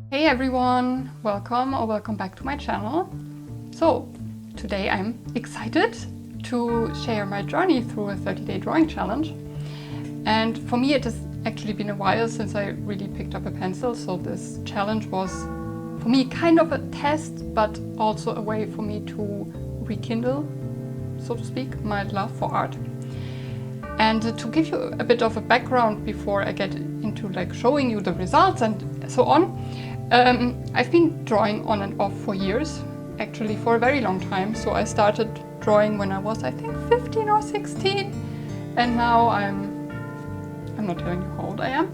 Hey everyone, welcome back to my channel. So today I'm excited to share my journey through a 30-day drawing challenge. And for me it has actually been a while since I really picked up a pencil, so this challenge was for me kind of a test, but also a way for me to rekindle, so to speak, my love for art. And to give you a bit of a background before I get into showing you the results and so on, I've been drawing on and off for years, actually for a very long time. So I started drawing when I was, I think, 15 or 16, and now I'm not telling you how old I am,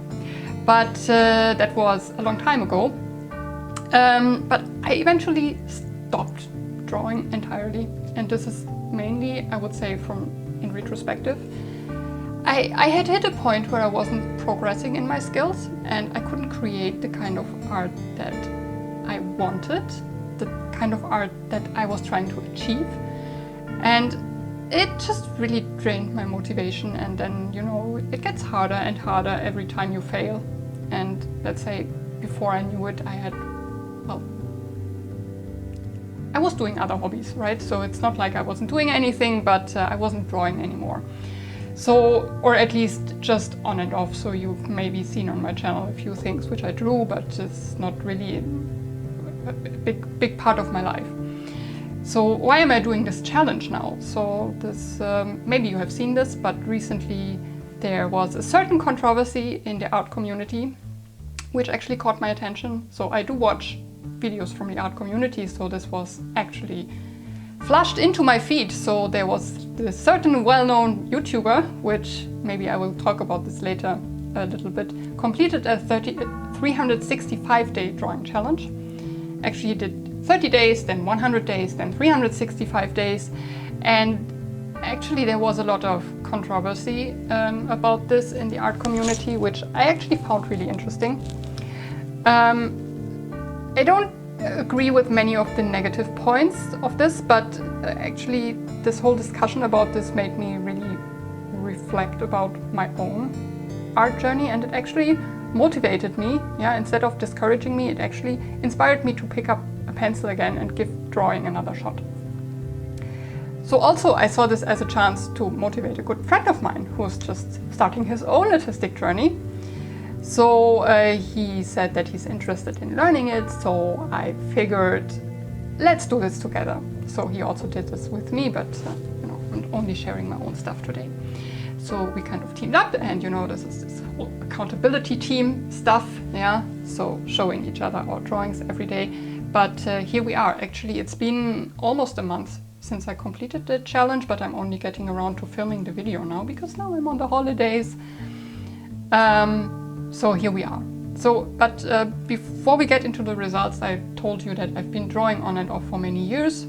but that was a long time ago. But I eventually stopped drawing entirely, and this is mainly, I would say, in retrospective. I had hit a point where I wasn't progressing in my skills and I couldn't create the kind of art that I wanted, the kind of art that I was trying to achieve. And it just really drained my motivation, and then, it gets harder and harder every time you fail. And let's say before I knew it, I was doing other hobbies, right? So it's not like I wasn't doing anything, but I wasn't drawing anymore. So, or at least just on and off. So you've maybe seen on my channel a few things which I drew, but it's not really a big part of my life. So why am I doing this challenge now? So this, maybe you have seen this, but recently there was a certain controversy in the art community, which actually caught my attention. So I do watch videos from the art community, so this was actually flushed into my feed. So there was this certain well-known YouTuber, which maybe I will talk about this later a little bit, completed a 365-day drawing challenge. Actually, he did 30 days, then 100 days, then 365 days. And actually there was a lot of controversy about this in the art community, which I actually found really interesting. I don't agree with many of the negative points of this, but actually this whole discussion about this made me really reflect about my own art journey, and it actually motivated me. Instead of discouraging me, it actually inspired me to pick up a pencil again and give drawing another shot. So also I saw this as a chance to motivate a good friend of mine who was just starting his own artistic journey. So he said that he's interested in learning it, so I figured, let's do this together. So he also did this with me, but I'm only sharing my own stuff today. So we kind of teamed up, and this is this whole accountability team stuff, so showing each other our drawings every day. But here we are. Actually, it's been almost a month since I completed the challenge, but I'm only getting around to filming the video now, because now I'm on the holidays. So here we are. So, but before we get into the results, I told you that I've been drawing on and off for many years.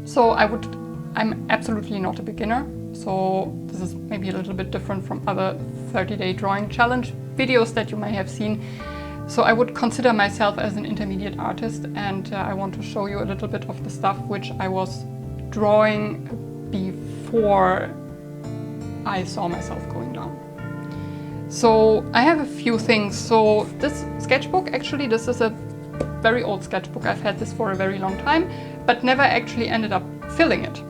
So I'm absolutely not a beginner. So this is maybe a little bit different from other 30-day drawing challenge videos that you may have seen. So I would consider myself as an intermediate artist, and I want to show you a little bit of the stuff which I was drawing before I saw myself going down. So I have a few things. So this sketchbook, actually, this is a very old sketchbook. I've had this for a very long time, but never actually ended up filling it.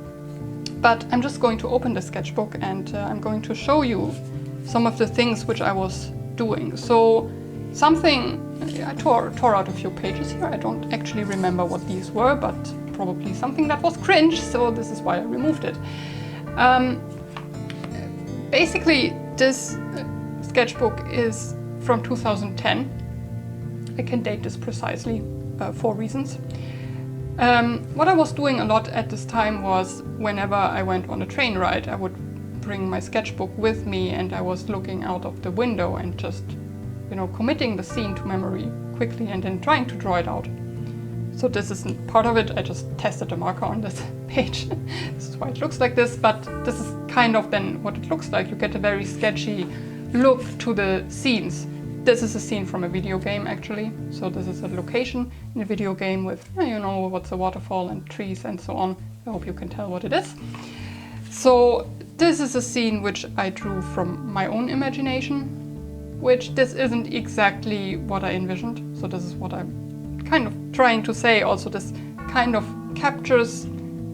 But I'm just going to open the sketchbook, and I'm going to show you some of the things which I was doing. So I tore out a few pages here. I don't actually remember what these were, but probably something that was cringe, so this is why I removed it. Basically, this sketchbook is from 2010. I can date this precisely for reasons. What I was doing a lot at this time was, whenever I went on a train ride, I would bring my sketchbook with me, and I was looking out of the window and just, committing the scene to memory quickly and then trying to draw it out. So this isn't part of it. I just tested a marker on this page. This is why it looks like this, but this is kind of then what it looks like. You get a very sketchy look to the scenes. This is a scene from a video game, actually. So this is a location in a video game with, what's a waterfall and trees and so on. I hope you can tell what it is. So this is a scene which I drew from my own imagination. which this isn't exactly what I envisioned. So this is what I'm kind of trying to say. Also, this kind of captures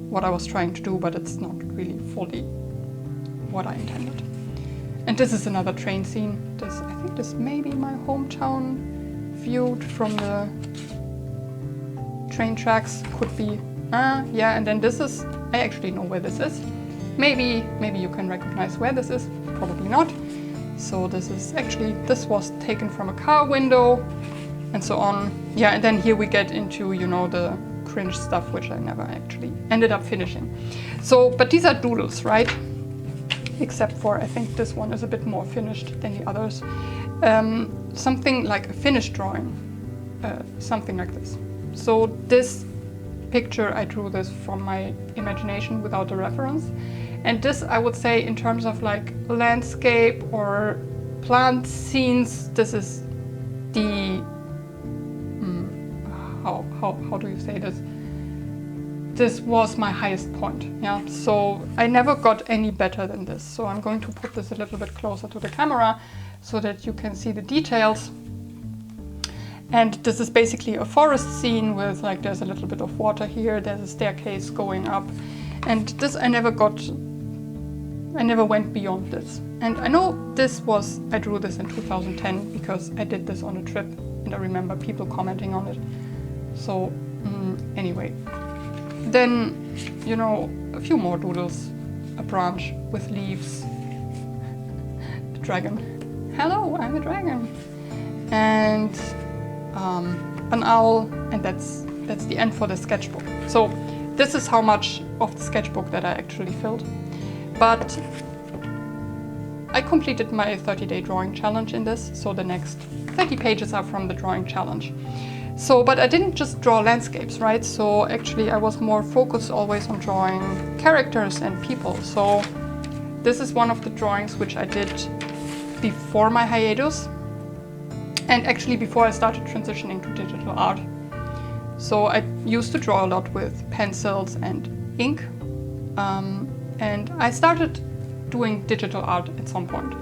what I was trying to do, but it's not really fully what I intended. And this is another train scene. I think this may be my hometown viewed from the train tracks. Could be. Yeah, and then this is, I actually know where this is. Maybe you can recognize where this is, probably not. So this is actually, this was taken from a car window and so on. Yeah, and then here we get into, you know, the cringe stuff, which I never actually ended up finishing. So, but these are doodles, right? Except for, I think this one is a bit more finished than the others. Something like a finished drawing, something like this. So this picture, I drew this from my imagination without a reference. And this, I would say, in terms of like landscape or plant scenes, this is the, how do you say this? This was my highest point, yeah. So I never got any better than this. So I'm going to put this a little bit closer to the camera so that you can see the details. And this is basically a forest scene with like, there's a little bit of water here, there's a staircase going up. And this I never went beyond this. And I know I drew this in 2010 because I did this on a trip and I remember people commenting on it. So anyway, then, you know, a few more doodles, a branch with leaves, a dragon. Hello, I'm a dragon. And an owl, and that's the end for the sketchbook. So this is how much of the sketchbook that I actually filled. But I completed my 30-day drawing challenge in this, so the next 30 pages are from the drawing challenge. So, but I didn't just draw landscapes, right? So actually I was more focused always on drawing characters and people. So this is one of the drawings which I did before my hiatus, and actually before I started transitioning to digital art. So I used to draw a lot with pencils and ink, and I started doing digital art at some point,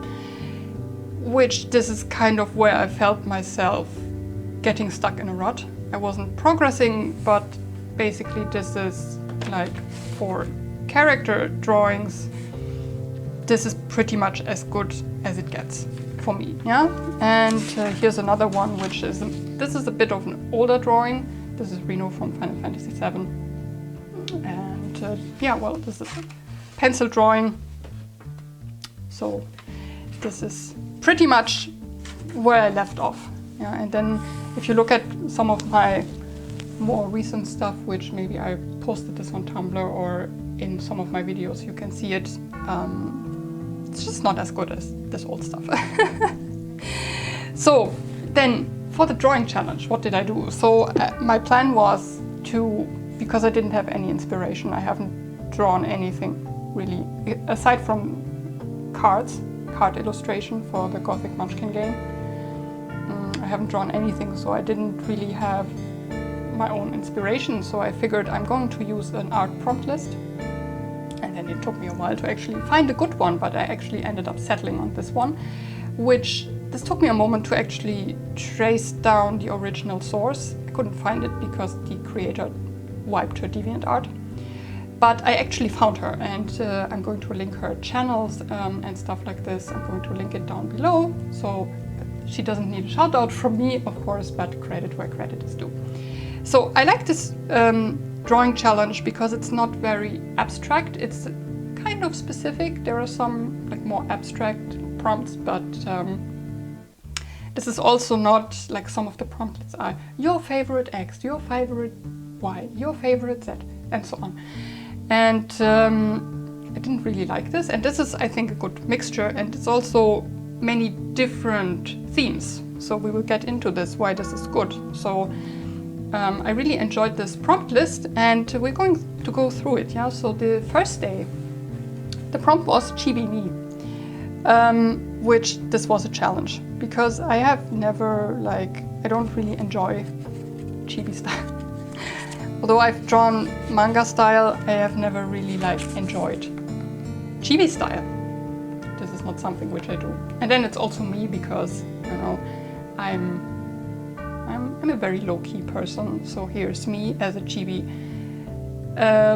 which this is kind of where I felt myself getting stuck in a rut. I wasn't progressing, but basically this is like for character drawings, this is pretty much as good as it gets for me, yeah? And here's another one, which is, this is a bit of an older drawing. This is Reno from Final Fantasy VII. And yeah, well, this is a pencil drawing. So this is pretty much where I left off. Yeah, and then if you look at some of my more recent stuff, which maybe I posted this on Tumblr or in some of my videos, you can see it. It's just not as good as this old stuff. So then for the drawing challenge, what did I do? So my plan was to, because I didn't have any inspiration, I haven't drawn anything really, aside from card illustration for the Gothic Munchkin game. I haven't drawn anything, so I didn't really have my own inspiration. So I figured I'm going to use an art prompt list. And then it took me a while to actually find a good one, but I actually ended up settling on this one, which this took me a moment to actually trace down the original source. I couldn't find it because the creator wiped her DeviantArt. But I actually found her, and I'm going to link her channels and stuff like this. I'm going to link it down below. So she doesn't need a shout out from me, of course, but credit where credit is due. So I like this drawing challenge because it's not very abstract. It's kind of specific. There are some like more abstract prompts, but this is also not like some of the prompts are your favorite X, your favorite Y, your favorite Z, and so on. And I didn't really like this. And this is, I think, a good mixture. And it's also many different themes. So we will get into this, why this is good. So I really enjoyed this prompt list, and we're going to go through it. Yeah. So the first day, the prompt was Chibi me, which this was a challenge because I have never I don't really enjoy Chibi style. Although I've drawn manga style, I have never really enjoyed Chibi style. This is not something which I do. And then it's also me because you know, I'm a very low-key person, so here's me as a chibi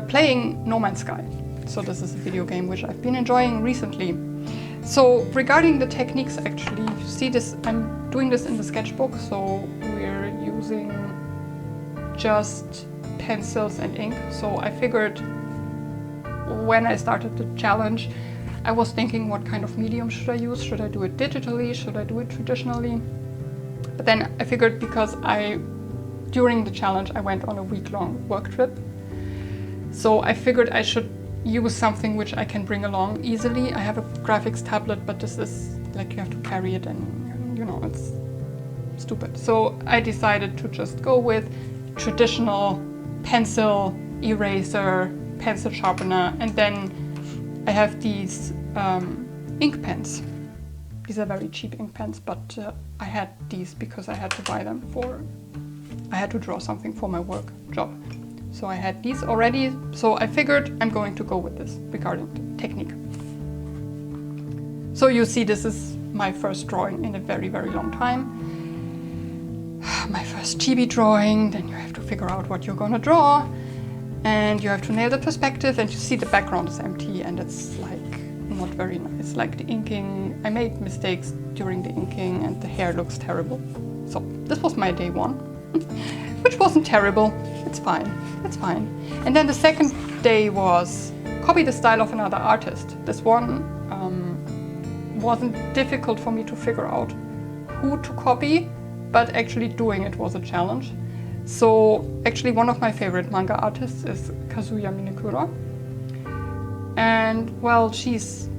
playing No Man's Sky. So this is a video game which I've been enjoying recently. So regarding the techniques, actually, you see this, I'm doing this in the sketchbook, so we're using just pencils and ink. So I figured when I started the challenge, I was thinking, what kind of medium should I use? Should I do it digitally? Should I do it traditionally? But then I figured, because during the challenge, I went on a week-long work trip. So I figured I should use something which I can bring along easily. I have a graphics tablet, but this is like you have to carry it and, you know, it's stupid. So I decided to just go with traditional pencil, eraser, pencil sharpener, and then I have these ink pens. These are very cheap ink pens, but I had these because I had to buy them I had to draw something for my work job. So I had these already, so I figured I'm going to go with this regarding the technique. So you see, this is my first drawing in a very, very long time. My first chibi drawing, then you have to figure out what you're gonna draw, and you have to nail the perspective, and you see the background is empty and it's like not very nice. Like the inking, I made mistakes during the inking and the hair looks terrible. So this was my day one, which wasn't terrible. It's fine, it's fine. And then the second day was copy the style of another artist. This one wasn't difficult for me to figure out who to copy, but actually doing it was a challenge. So actually one of my favorite manga artists is Kazuya Minekura. And well, she's,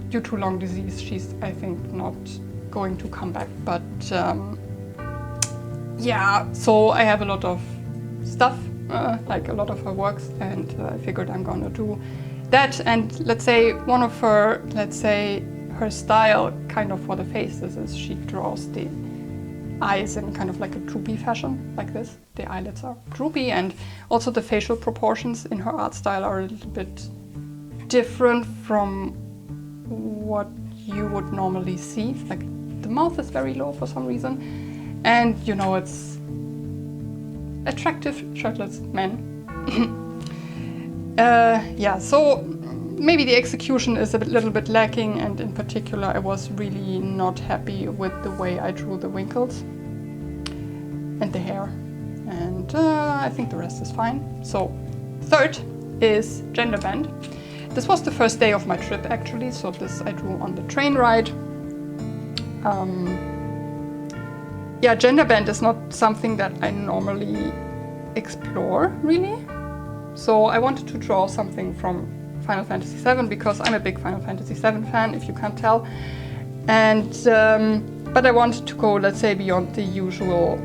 due to long disease, she's, I think, not going to come back. But yeah, so I have a lot of stuff, like a lot of her works, and I figured I'm gonna do that. And let's say one of her, her style kind of for the faces is she draws the eyes in kind of like a droopy fashion, like this. The eyelids are droopy, and also the facial proportions in her art style are a little bit different from what you would normally see. Like the mouth is very low for some reason, and you know, it's attractive shirtless men. Yeah, so maybe the execution is a little bit lacking, and in particular I was really not happy with the way I drew the wrinkles and the hair, and I think the rest is fine. So third is Genderbend. This was the first day of my trip actually, so this I drew on the train ride. Yeah, Genderbend is not something that I normally explore really. So I wanted to draw something from Final Fantasy VII because I'm a big Final Fantasy VII fan, if you can't tell. And but I wanted to go, let's say, beyond the usual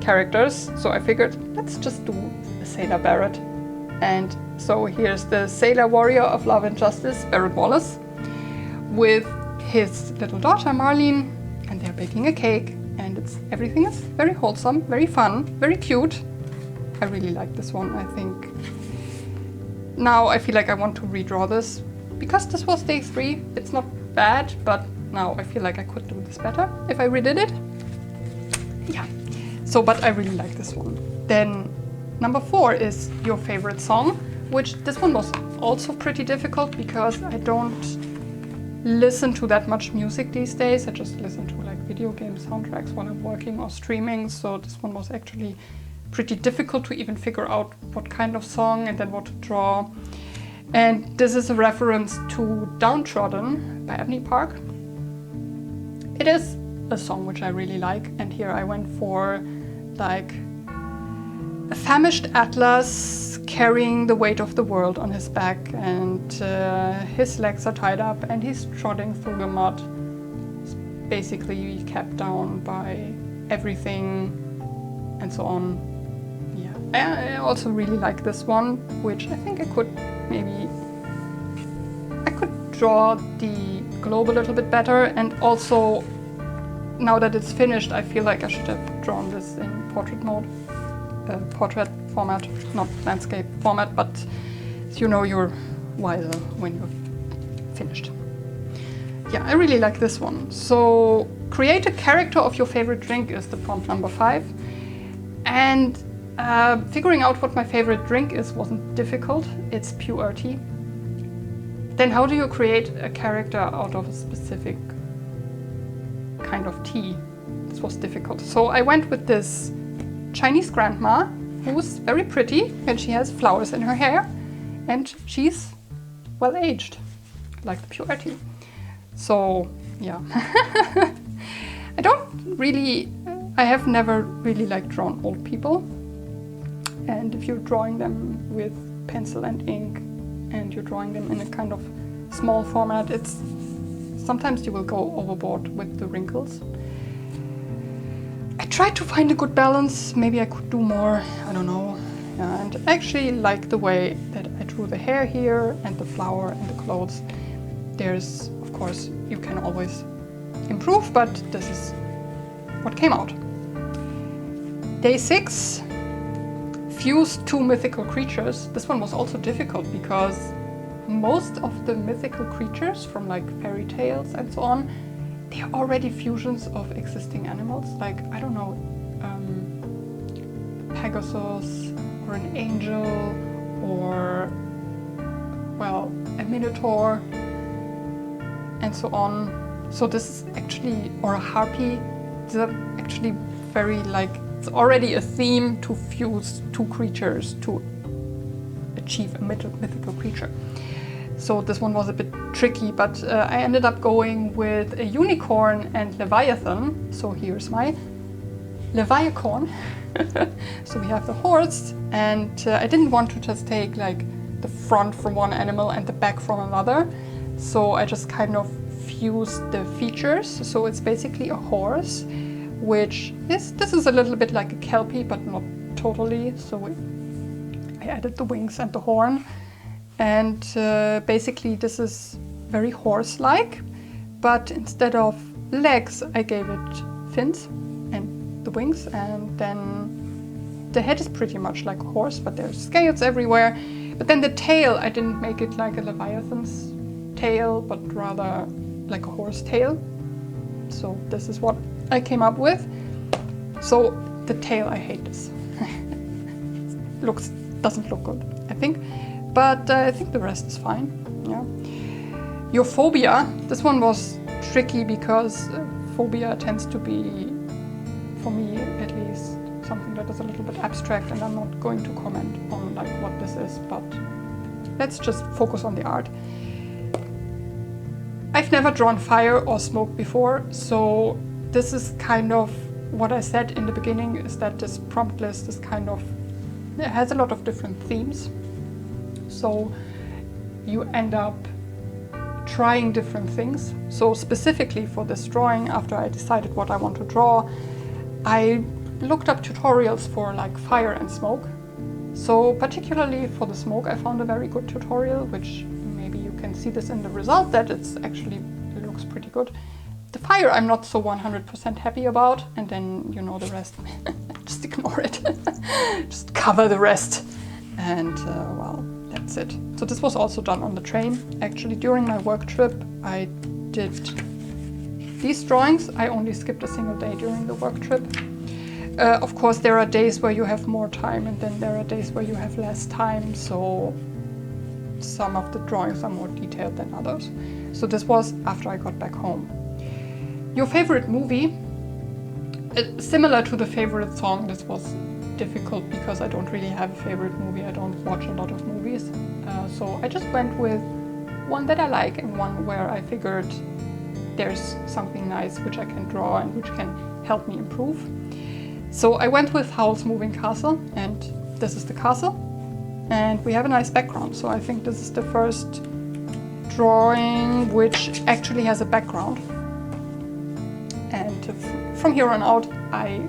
characters. So I figured, let's just do a Sailor Barret. And so here's the Sailor Warrior of Love and Justice, Barret Wallace, with his little daughter Marlene, and they're baking a cake, and everything is very wholesome, very fun, very cute. I really like this one. I think now I feel like I want to redraw this because this was day 3. It's not bad, but now I feel like I could do this better if I redid it. Yeah, so but I really like this one. Then number 4 is Your Favorite Song, which this one was also pretty difficult because I don't listen to that much music these days. I just listen to like video game soundtracks while I'm working or streaming, so this one was actually pretty difficult to even figure out what kind of song and then what to draw. And this is a reference to Downtrodden by Ebony Park. It is a song which I really like, and here I went for like a famished Atlas carrying the weight of the world on his back, and his legs are tied up and he's trotting through the mud. He's basically kept down by everything and so on. I also really like this one, which I think I could draw the globe a little bit better, and also now that it's finished I feel like I should have drawn this in portrait mode, portrait format, not landscape format, but you know you're wiser when you're finished. yeah, I really like this one. So create a character of your favorite drink is the prompt number 5. And figuring out what my favorite drink is wasn't difficult. It's pure tea. Then how do you create a character out of a specific kind of tea? This was difficult. So I went with this Chinese grandma who's very pretty and she has flowers in her hair and she's well aged, like the pure tea. So yeah, I have never really like drawn old people. And if you're drawing them with pencil and ink and you're drawing them in a kind of small format, sometimes you will go overboard with the wrinkles. I tried to find a good balance. Maybe I could do more, I don't know. And I actually like the way that I drew the hair here and the flower and the clothes. There's, of course, you can always improve, but this is what came out. Day 6, fuse 2 mythical creatures. This one was also difficult because most of the mythical creatures from like fairy tales and so on, they are already fusions of existing animals. Like, I don't know, Pegasus or an angel or, well, a minotaur and so on. So this is actually, or a harpy, these are actually very like, it's already a theme to fuse 2 creatures to achieve a mythical creature. So this one was a bit tricky, but I ended up going with a unicorn and leviathan. So here's my leviathan. So we have the horse, and I didn't want to just take like the front from one animal and the back from another. So I just kind of fused the features. So it's basically a horse, which this is a little bit like a kelpie, but not totally. So I added the wings and the horn. And basically this is very horse-like, but instead of legs I gave it fins and the wings, and then the head is pretty much like a horse, but there's scales everywhere. But then the tail, I didn't make it like a leviathan's tail, but rather like a horse tail. So this is what I came up with. So the tail, I hate this. Doesn't look good, I think. But I think the rest is fine, yeah. Your phobia, this one was tricky because phobia tends to be, for me at least, something that is a little bit abstract, and I'm not going to comment on like what this is, but let's just focus on the art. I've never drawn fire or smoke before, so this is kind of what I said in the beginning, is that this prompt list is kind of, it has a lot of different themes. So you end up trying different things. So specifically for this drawing, after I decided what I want to draw, I looked up tutorials for like fire and smoke. So particularly for the smoke, I found a very good tutorial, which maybe you can see this in the result, that it looks pretty good. The fire I'm not so 100% happy about, and then you know the rest, just ignore it. Just cover the rest, and well, that's it. So this was also done on the train. Actually, during my work trip, I did these drawings. I only skipped a single day during the work trip. Of course, there are days where you have more time, and then there are days where you have less time. So some of the drawings are more detailed than others. So this was after I got back home. Your favorite movie? Similar to the favorite song, this was difficult because I don't really have a favorite movie. I don't watch a lot of movies. So I just went with one that I like and one where I figured there's something nice which I can draw and which can help me improve. So I went with Howl's Moving Castle, and this is the castle. And we have a nice background. So I think this is the first drawing which actually has a background. And from here on out, I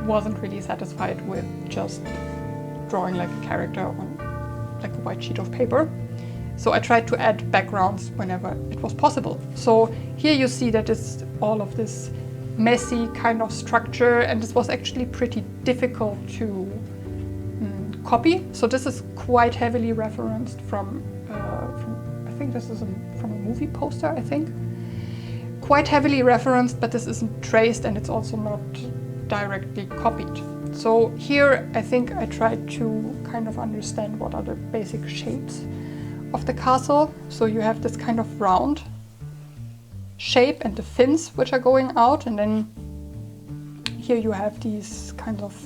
wasn't really satisfied with just drawing like a character on like a white sheet of paper. So I tried to add backgrounds whenever it was possible. So here you see that it's all of this messy kind of structure, and this was actually pretty difficult to copy. So this is quite heavily referenced from I think this is from a movie poster, I think. quite heavily referenced, but this isn't traced and it's also not directly copied. So here I think I tried to kind of understand what are the basic shapes of the castle. So you have this kind of round shape and the fins which are going out, and then here you have these kind of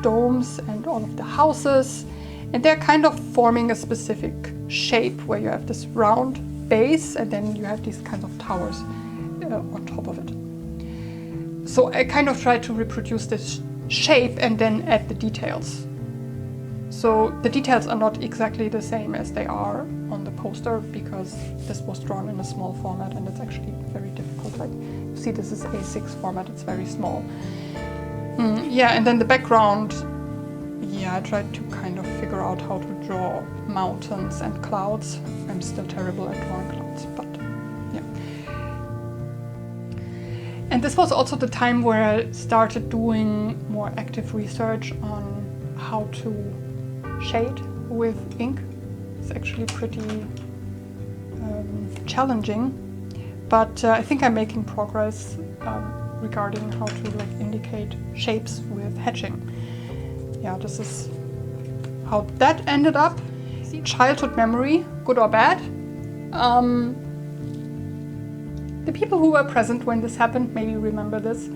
domes and all of the houses, and they're kind of forming a specific shape where you have this round base and then you have these kinds of towers on top of it. So I kind of tried to reproduce this shape and then add the details. So the details are not exactly the same as they are on the poster because this was drawn in a small format and it's actually very difficult. Like you see, this is A6 format, it's very small. Yeah, and then the background, yeah, I tried to kind of figure out how to draw mountains and clouds. I'm still terrible at drawing clouds, but yeah. And this was also the time where I started doing more active research on how to shade with ink. It's actually pretty challenging, but I think I'm making progress regarding how to like indicate shapes with hatching. Yeah, this is how that ended up. Childhood memory, good or bad. The people who were present when this happened maybe remember this.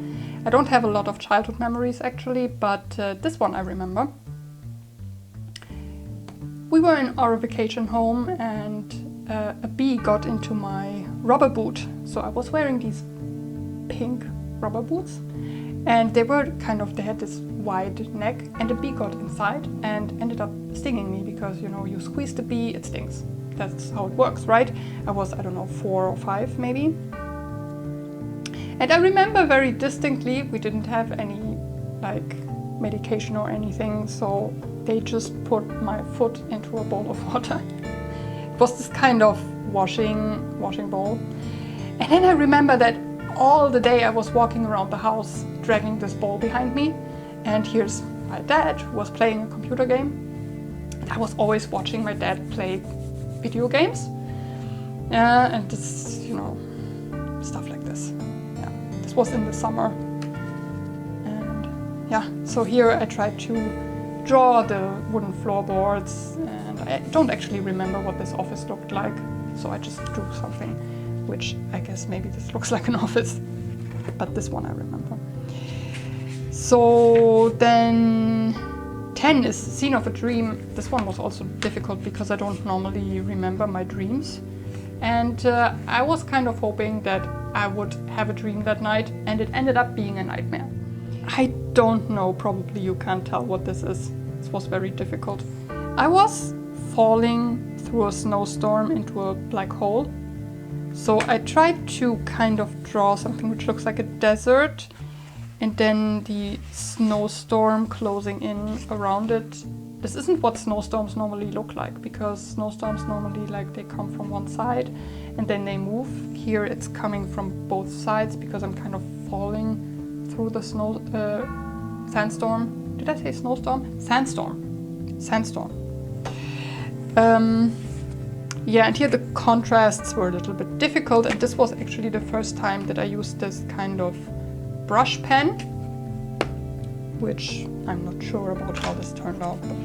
I don't have a lot of childhood memories actually, but this one I remember. We were in our vacation home and a bee got into my rubber boot. So I was wearing these pink rubber boots and they had this wide neck, and a bee got inside and ended up stinging me because, you know, you squeeze the bee, it stings. That's how it works, right? I was, I don't know, 4 or 5 maybe. And I remember very distinctly, we didn't have any like medication or anything, so they just put my foot into a bowl of water. It was this kind of washing bowl. And then I remember that all the day I was walking around the house dragging this bowl behind me, and here's my dad who was playing a computer game. I was always watching my dad play video games, and this, you know, stuff like this. Yeah, this was in the summer, and yeah, so here I tried to draw the wooden floorboards, and I don't actually remember what this office looked like, so I just drew something which I guess maybe this looks like an office, but this one I remember. So then 10 is Scene of a Dream. This one was also difficult because I don't normally remember my dreams, and I was kind of hoping that I would have a dream that night, and it ended up being a nightmare. I don't know, probably you can't tell what this is. This was very difficult. I was falling through a snowstorm into a black hole. So I tried to kind of draw something which looks like a desert, and then the snowstorm closing in around it. This isn't what snowstorms normally look like, because snowstorms normally they come from one side and then they move. Here it's coming from both sides because I'm kind of falling through the sandstorm. Did I say snowstorm? Sandstorm. Yeah, and here the contrasts were a little bit difficult, and this was actually the first time that I used this kind of brush pen, which I'm not sure about how this turned out, but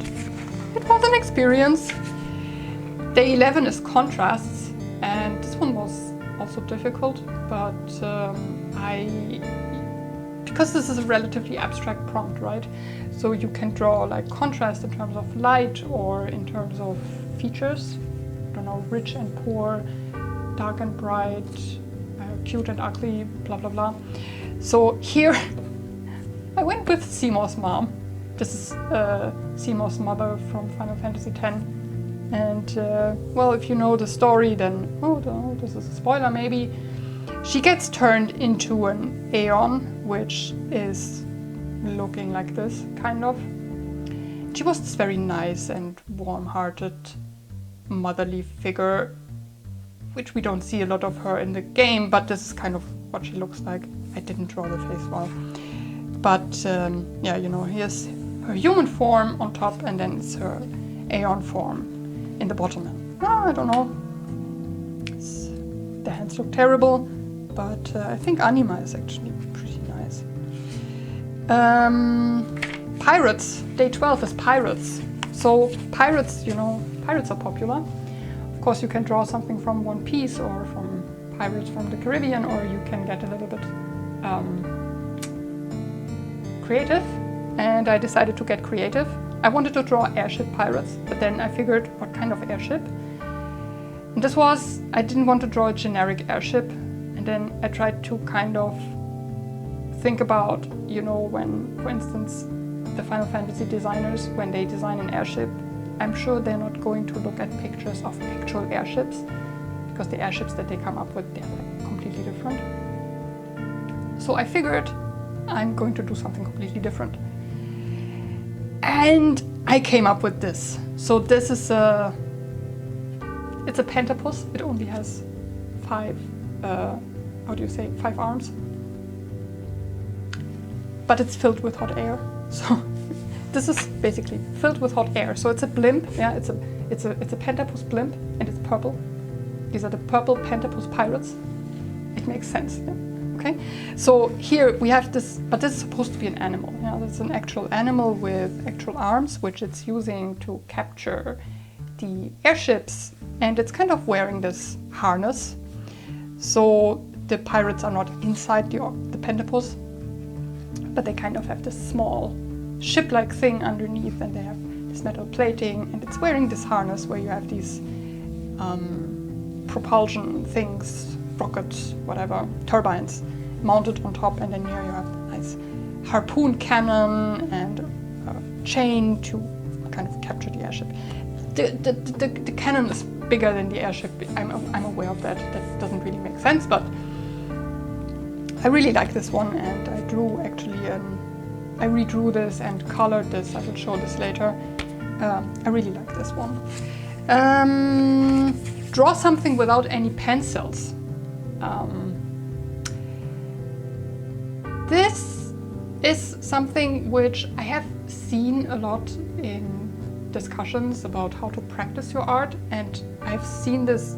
it was an experience. Day 11 is contrasts, and this one was also difficult, but because this is a relatively abstract prompt, right? So you can draw like contrast in terms of light or in terms of features. I don't know, rich and poor, dark and bright, cute and ugly, blah blah blah. So here I went with Seymour's mom. This is Seymour's mother from Final Fantasy X. And well, if you know the story, then this is a spoiler maybe. She gets turned into an Aeon, which is looking like this, kind of. She was this very nice and warm-hearted, motherly figure, which we don't see a lot of her in the game, but this is kind of what she looks like. I didn't draw the face well. But yeah, you know, here's her human form on top, and then it's her Aeon form in the bottom. I don't know. The hands look terrible, but I think Anima is actually pretty nice. Pirates. Day 12 is pirates. So pirates, you know, pirates are popular. Of course, you can draw something from One Piece or from Pirates from the Caribbean, or you can get a little bit creative. And I decided to get creative. I wanted to draw airship pirates, but then I figured what kind of airship. And this was, I didn't want to draw a generic airship. And then I tried to kind of think about, you know, when, for instance, the Final Fantasy designers, when they design an airship, I'm sure they're not going to look at pictures of actual airships, because the airships that they come up with, they're like completely different. So I figured I'm going to do something completely different. And I came up with this. So this is it's a pentapus. It only has 5 arms. But it's filled with hot air. So this is basically filled with hot air. So it's a blimp. Yeah, it's a pentapus blimp, and it's purple. These are the purple pentapus pirates. It makes sense. Yeah? Okay. So here we have this, but this is supposed to be an animal. Yeah, it's an actual animal with actual arms, which it's using to capture the airships, and it's kind of wearing this harness. So the pirates are not inside the pentapus, but they kind of have this small ship-like thing underneath, and they have this metal plating, and it's wearing this harness where you have these propulsion things, rockets, whatever, turbines mounted on top, and then here you have a nice harpoon cannon and a chain to kind of capture the airship. The cannon is bigger than the airship. I'm aware of that. That doesn't really make sense, but I really like this one, and I drew actually I redrew this and colored this. I will show this later. I really like this one. Draw something without any pencils. This is something which I have seen a lot in discussions about how to practice your art, and I've seen this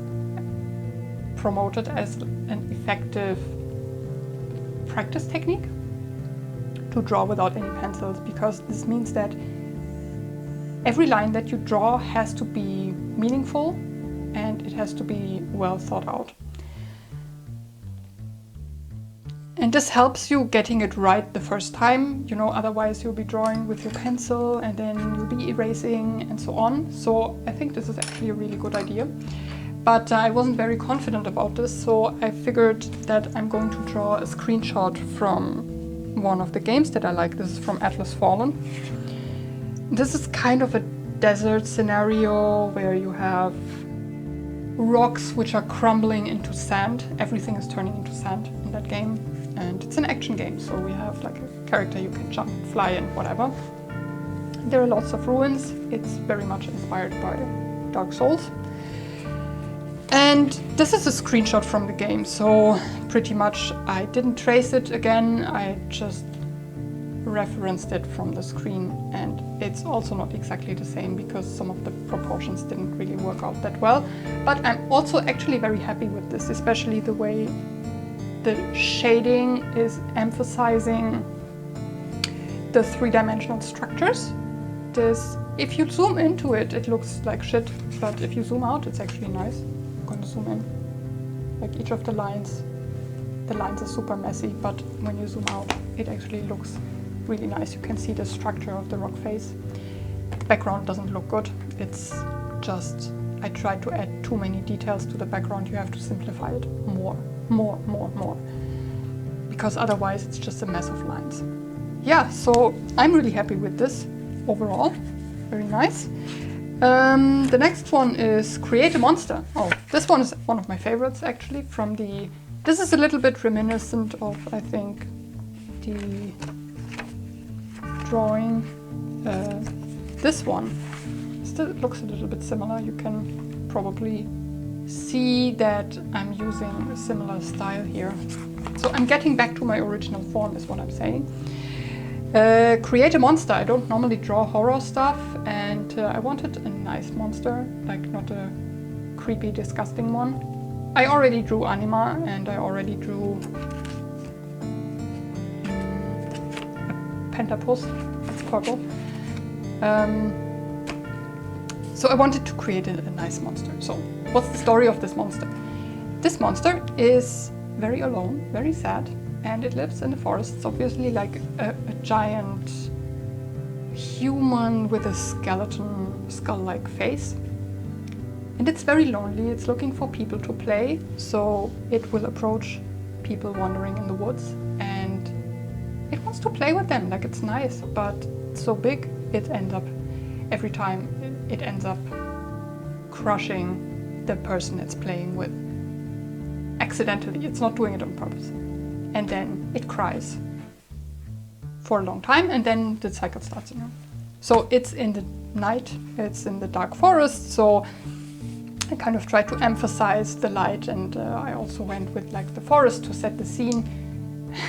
promoted as an effective practice technique to draw without any pencils, because this means that every line that you draw has to be meaningful and it has to be well thought out. And this helps you getting it right the first time, you know, otherwise you'll be drawing with your pencil and then you'll be erasing and so on. So I think this is actually a really good idea. But I wasn't very confident about this, so I figured that I'm going to draw a screenshot from one of the games that I like. This is from Atlas Fallen. This is kind of a desert scenario where you have rocks which are crumbling into sand. Everything is turning into sand in that game. And it's an action game, so we have like a character you can jump, fly and whatever. There are lots of ruins. It's very much inspired by Dark Souls. And this is a screenshot from the game, so pretty much I didn't trace it again, I just referenced it from the screen, and it's also not exactly the same because some of the proportions didn't really work out that well. But I'm also actually very happy with this, especially the way the shading is emphasizing the three-dimensional structures. If you zoom into it, it looks like shit, but if you zoom out, it's actually nice. I'm going to zoom in. Like each of the lines are super messy, but when you zoom out, it actually looks really nice. You can see the structure of the rock face. The background doesn't look good. It's just, I tried to add too many details to the background. You have to simplify it more. Because otherwise it's just a mess of lines. Yeah, so I'm really happy with this overall. Very nice. The next one is Create a Monster. Oh, this one is one of my favorites actually from the... This is a little bit reminiscent of, I think, the drawing. This one still looks a little bit similar. You can probably see that I'm using a similar style here. So I'm getting back to my original form is what I'm saying. Create a monster. I don't normally draw horror stuff, and I wanted a nice monster, like not a creepy, disgusting one. I already drew Anima and I already drew a Pentapus, it's purple. So I wanted to create a nice monster. So what's the story of this monster? This monster is very alone, very sad, and it lives in the forest. It's obviously like a giant human with a skeleton, skull-like face. And it's very lonely. It's looking for people to play, so it will approach people wandering in the woods, and it wants to play with them, like it's nice, but it's so big, it ends up, every time it ends up crushing the person it's playing with. Accidentally, it's not doing it on purpose. And then it cries for a long time, and then the cycle starts again. So it's in the night, it's in the dark forest, so I kind of tried to emphasize the light, and I also went with like the forest to set the scene.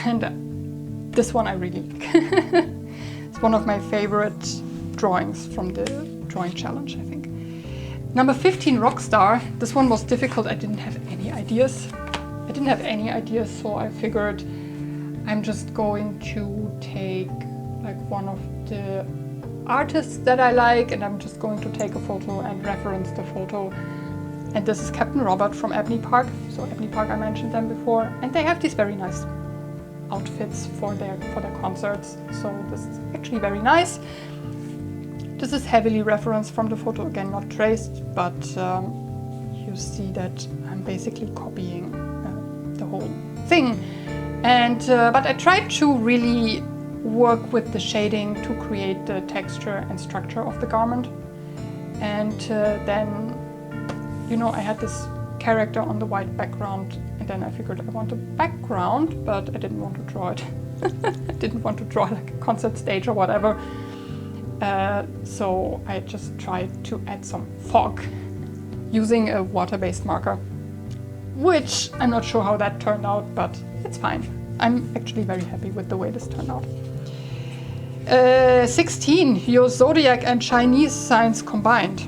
And this one I really like. It's one of my favorite drawings from the drawing challenge, I think. Number 15, Rockstar. This one was difficult. I didn't have any ideas. So I figured I'm just going to take like one of the artists that I like, and I'm just going to take a photo and reference the photo. And this is Captain Robert from Ebony Park. So Ebony Park, I mentioned them before, and they have these very nice outfits for their concerts. So this is actually very nice. This is heavily referenced from the photo, again not traced, but you see that I'm basically copying the whole thing. And but I tried to really work with the shading to create the texture and structure of the garment. And then, you know, I had this character on the white background, and then I figured I want a background, but I didn't want to draw it. I didn't want to draw like a concert stage or whatever. So I just tried to add some fog using a water-based marker, which I'm not sure how that turned out, but it's fine. I'm actually very happy with the way this turned out. 16, your zodiac and Chinese signs combined.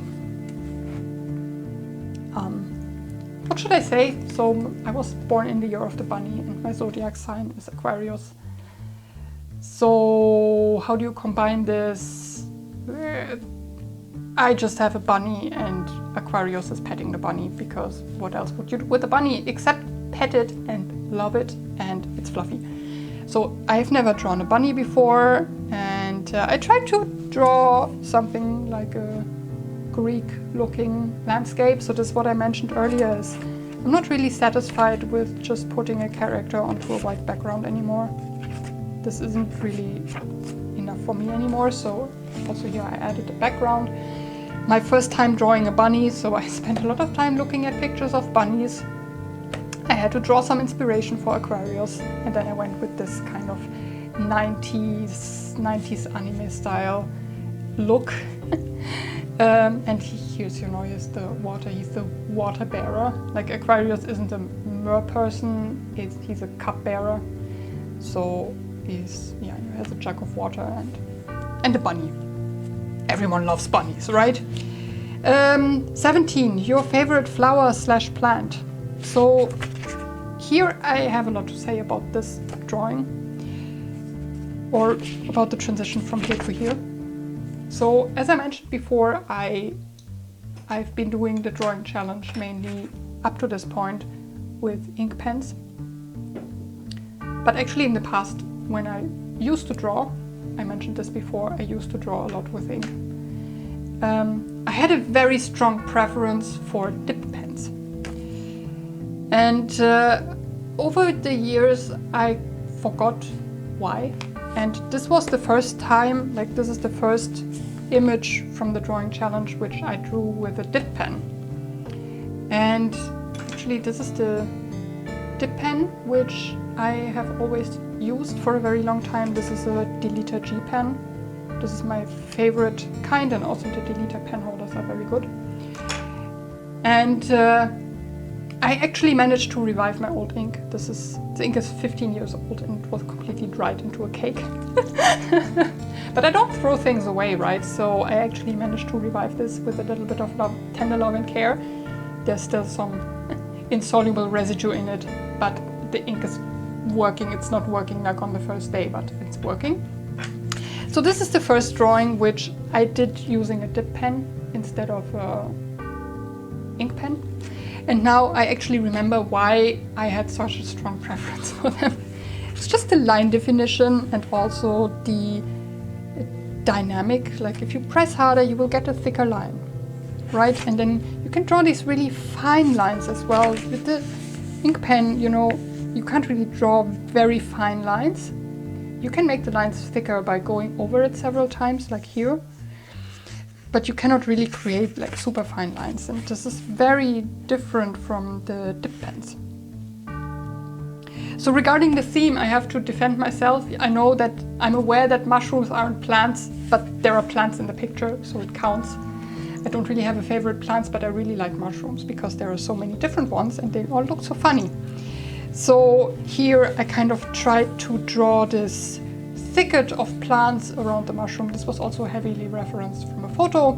What should I say? So I was born in the year of the bunny, and my zodiac sign is Aquarius. So how do you combine this? I just have a bunny, and Aquarius is petting the bunny, because what else would you do with a bunny except pet it and love it, and it's fluffy. So I've never drawn a bunny before, and I tried to draw something like a Greek-looking landscape. So this is what I mentioned earlier, is I'm not really satisfied with just putting a character onto a white background anymore. This isn't really enough for me anymore, so also here I added a background. My first time drawing a bunny, so I spent a lot of time looking at pictures of bunnies. I had to draw some inspiration for Aquarius, and then I went with this kind of 90s anime style look. And here's, you know, he's the water bearer. Like Aquarius isn't a mer person, he's a cup bearer. So he has a jug of water and a bunny. Everyone loves bunnies, right? 17, your favorite flower / plant. So here I have a lot to say about this drawing, or about the transition from here to here. So as I mentioned before, I've been doing the drawing challenge mainly up to this point with ink pens. But actually in the past, when I used to draw, I mentioned this before, I used to draw a lot with ink. I had a very strong preference for dip pens. And over the years, I forgot why. And this was the first time, like this is the first image from the drawing challenge which I drew with a dip pen. And actually this is the dip pen which I have always used for a very long time. This is a Deleter G pen. This is my favorite kind, and also the Deleter pen holders are very good. And I actually managed to revive my old ink. The ink is 15 years old and it was completely dried into a cake. But I don't throw things away, right? So I actually managed to revive this with a little bit of tender love and care. There's still some insoluble residue in it, but the ink is working. It's not working like on the first day, but it's working. So this is the first drawing which I did using a dip pen instead of ink pen. And now I actually remember why I had such a strong preference for them. It's just the line definition and also the dynamic. Like if you press harder, you will get a thicker line, right? And then you can draw these really fine lines as well. With the ink pen, you know, you can't really draw very fine lines. You can make the lines thicker by going over it several times, like here. But you cannot really create like super fine lines. And this is very different from the dip pens. So regarding the theme, I have to defend myself. I'm aware that mushrooms aren't plants, but there are plants in the picture, so it counts. I don't really have a favorite plants, but I really like mushrooms because there are so many different ones and they all look so funny. So here I kind of tried to draw this thicket of plants around the mushroom. This was also heavily referenced from a photo.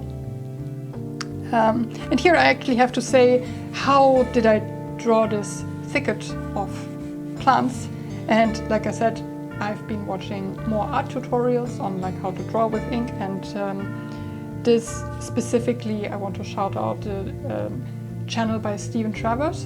And here I actually have to say, how did I draw this thicket of plants? And like I said, I've been watching more art tutorials on like how to draw with ink, and this specifically I want to shout out the channel by Stephen Travers,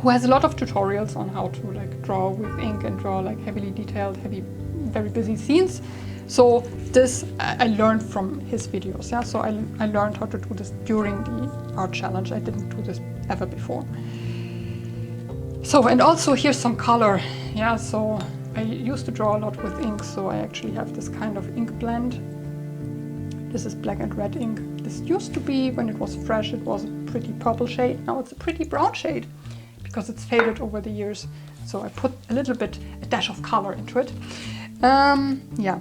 who has a lot of tutorials on how to like draw with ink and draw like heavily detailed, very busy scenes. So this I learned from his videos. Yeah, so I learned how to do this during the art challenge. I didn't do this ever before. So, and also here's some color. Yeah, so I used to draw a lot with ink, so I actually have this kind of ink blend. This is black and red ink. This used to be, when it was fresh, it was a pretty purple shade. Now it's a pretty brown shade because it's faded over the years. So I put a dash of color into it. Yeah.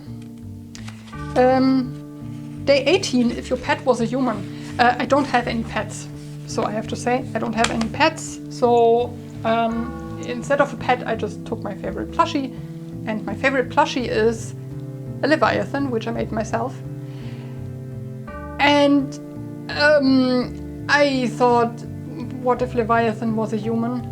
Day 18, if your pet was a human. I don't have any pets, so I have to say I don't have any pets. So instead of a pet, I just took my favorite plushie, and my favorite plushie is a Leviathan, which I made myself. And I thought, what if Leviathan was a human?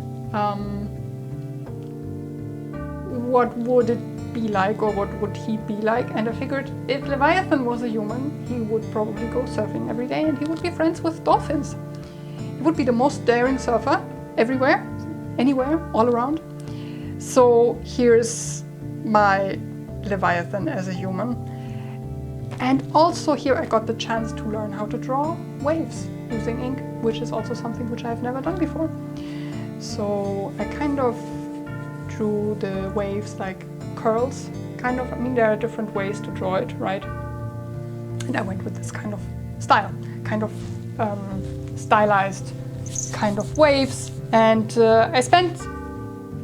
What would it be like, or what would he be like? And I figured if Leviathan was a human, he would probably go surfing every day and he would be friends with dolphins. He would be the most daring surfer everywhere, anywhere, all around. So here's my Leviathan as a human. And also here I got the chance to learn how to draw waves using ink, which is also something which I've never done before. So I kind of drew the waves like curls, kind of. I mean, there are different ways to draw it, right? And I went with this kind of style, kind of stylized kind of waves. And I spent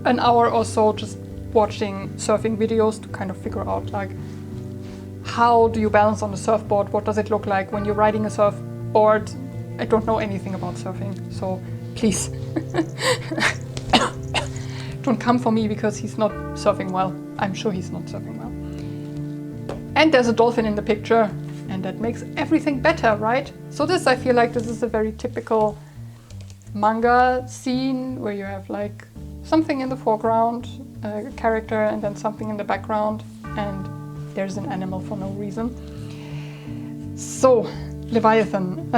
an hour or so just watching surfing videos to kind of figure out like, how do you balance on a surfboard? What does it look like when you're riding a surfboard? I don't know anything about surfing, so please don't come for me because he's not surfing well. I'm sure he's not surfing well. And there's a dolphin in the picture, and that makes everything better, right? So I feel like this is a very typical manga scene where you have like something in the foreground, a character, and then something in the background, and there's an animal for no reason. So, Leviathan.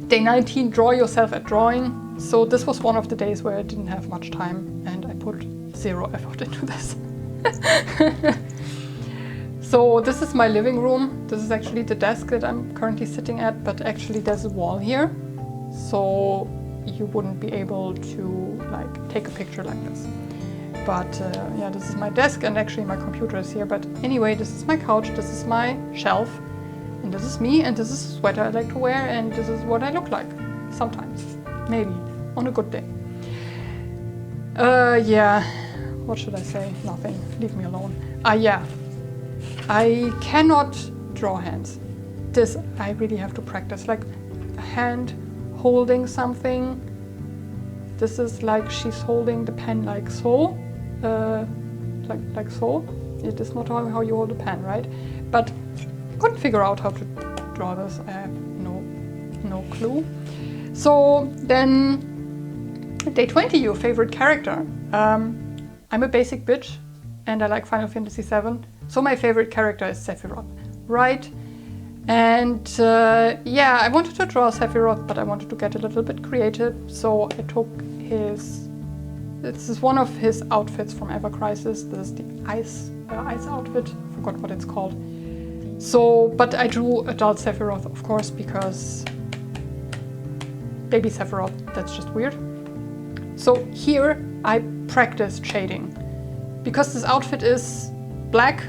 Day 19, draw yourself at drawing. So this was one of the days where I didn't have much time and I put zero effort into this. So this is my living room. This is actually the desk that I'm currently sitting at, but actually there's a wall here. So you wouldn't be able to like take a picture like this. But yeah, this is my desk, and actually my computer is here. But anyway, this is my couch, this is my shelf, and this is me, and this is a sweater I like to wear, and this is what I look like sometimes, maybe, on a good day. Yeah, what should I say? Nothing, leave me alone. Yeah, I cannot draw hands. This I really have to practice, like a hand holding something. This is like she's holding the pen like so. Like so. It is not how you hold a pen, right? But I couldn't figure out how to draw this. I have no clue. So then, day 20, your favorite character. I'm a basic bitch and I like Final Fantasy VII. So my favorite character is Sephiroth, right? And yeah, I wanted to draw Sephiroth, but I wanted to get a little bit creative. So I took this is one of his outfits from Ever Crisis. This is the ice outfit. Forgot what it's called. So, but I drew adult Sephiroth, of course, because baby Sephiroth, that's just weird. So here I practiced shading. Because this outfit is black,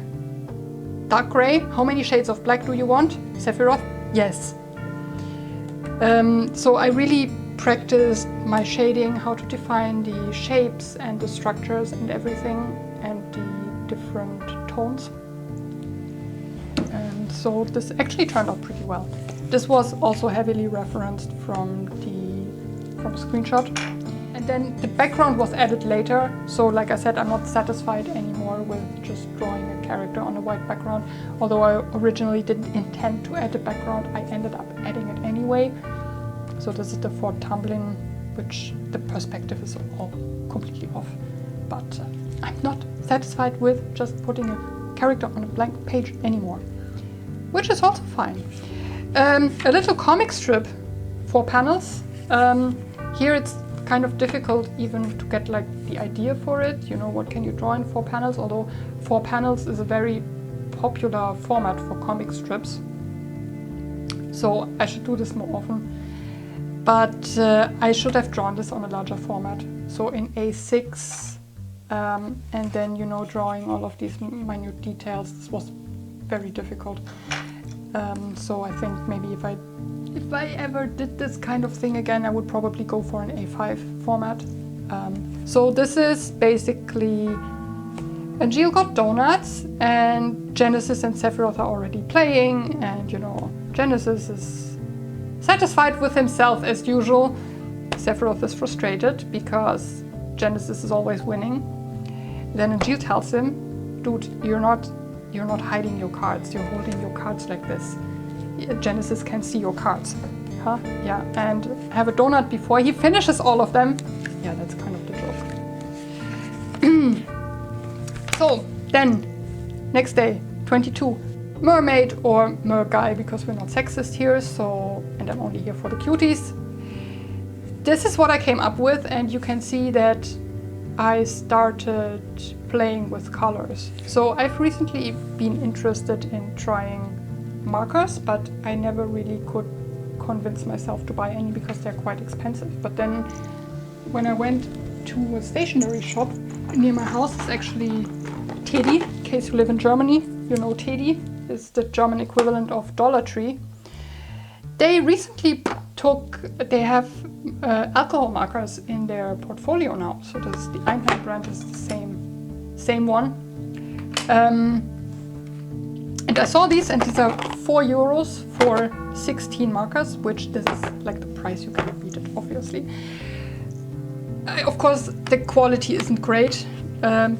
dark gray. How many shades of black do you want? Sephiroth? Yes. So I really practiced my shading, how to define the shapes and the structures and everything, and the different tones. And so this actually turned out pretty well. This was also heavily referenced from screenshot. And then the background was added later. So like I said, I'm not satisfied anymore with just drawing a character on a white background. Although I originally didn't intend to add a background, I ended up adding it anyway. So this is the Fort Tumbling, which the perspective is all completely off. But I'm not satisfied with just putting a character on a blank page anymore, which is also fine. A little comic strip, 4 panels. Here it's kind of difficult even to get like the idea for it. You know, what can you draw in 4 panels? Although 4 panels is a very popular format for comic strips. So I should do this more often. But I should have drawn this on a larger format. So in A6, and then, you know, drawing all of these minute details. This was very difficult. So I think maybe if I ever did this kind of thing again, I would probably go for an A5 format. So this is basically Angeal got donuts and Genesis and Sephiroth are already playing, and you know, Genesis is satisfied with himself as usual. Sephiroth is frustrated because Genesis is always winning. Then Angeal tells him, dude, you're not hiding your cards, you're holding your cards like this. Genesis can see your cards. Huh? Yeah, and have a donut before he finishes all of them. Yeah, that's kind of the joke. So then, next day, 22. Mermaid or mer guy, because we're not sexist here, so, and I'm only here for the cuties. This is what I came up with, and you can see that I started playing with colors. So I've recently been interested in trying markers, but I never really could convince myself to buy any because they're quite expensive. But then when I went to a stationery shop near my house, it's actually Tedi, in case you live in Germany, you know Tedi. Is the German equivalent of Dollar Tree. They recently they have alcohol markers in their portfolio now. So the Einheit brand is the same one. And I saw these, and these are €4 for 16 markers, which this is like the price, you cannot beat it, obviously. Of course, the quality isn't great.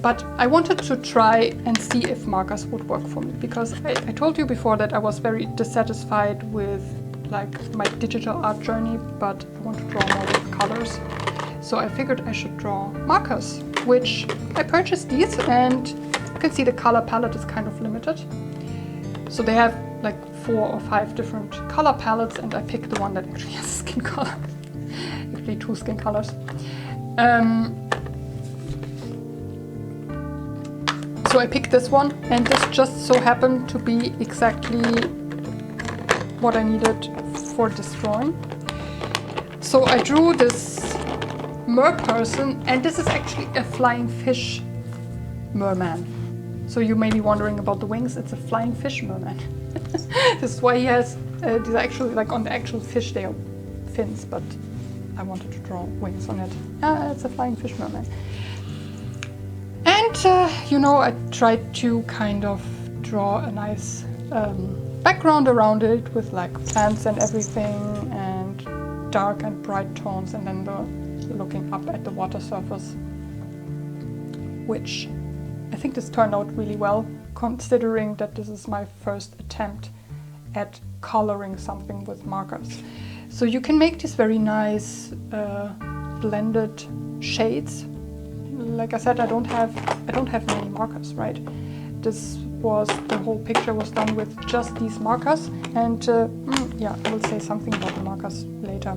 But I wanted to try and see if markers would work for me, because I told you before that I was very dissatisfied with like my digital art journey, but I want to draw more with colors. So I figured I should draw markers, which I purchased these, and you can see the color palette is kind of limited. So they have like 4 or 5 different color palettes, and I picked the one that actually has skin color. Actually 2 skin colors. So I picked this one, and this just so happened to be exactly what I needed for this drawing. So I drew this mer person, and this is actually a flying fish merman. So you may be wondering about the wings, it's a flying fish merman. This is why he has, these are actually like on the actual fish they are fins, but I wanted to draw wings on it. It's a flying fish merman. And, you know, I tried to kind of draw a nice background around it with like plants and everything, and dark and bright tones, and then looking up at the water surface, which I think this turned out really well, considering that this is my first attempt at coloring something with markers. So you can make these very nice blended shades. Like I said, I don't have many markers, right? The whole picture was done with just these markers, and yeah, I will say something about the markers later.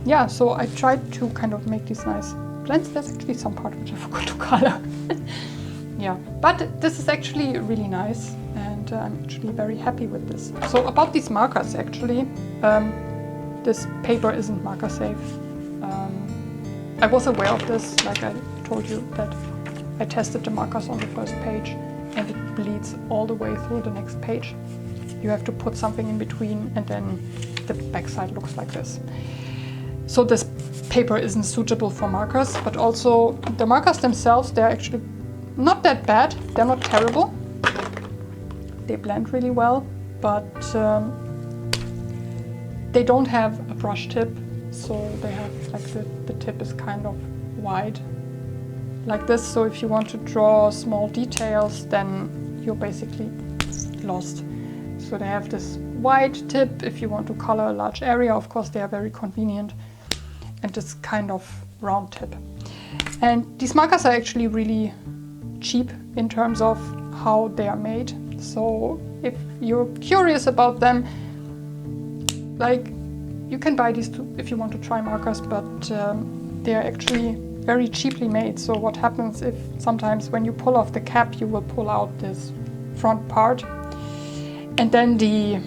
Yeah, so I tried to kind of make these nice blends. There's actually some part which I forgot to color. Yeah, but this is actually really nice, and I'm actually very happy with this. So about these markers, actually, this paper isn't marker safe. I was aware of this, like I told you, that I tested the markers on the first page and it bleeds all the way through the next page. You have to put something in between and then the backside looks like this. So this paper isn't suitable for markers, but also the markers themselves, they're actually not that bad. They're not terrible. They blend really well, but they don't have a brush tip. So they have like the tip is kind of wide like this. So if you want to draw small details, then you're basically lost. So they have this wide tip. If you want to color a large area, of course, they are very convenient. And this kind of round tip. And these markers are actually really cheap in terms of how they are made. So if you're curious about them, like, you can buy these too if you want to try markers, but they're actually very cheaply made. So what happens if sometimes when you pull off the cap, you will pull out this front part, and then the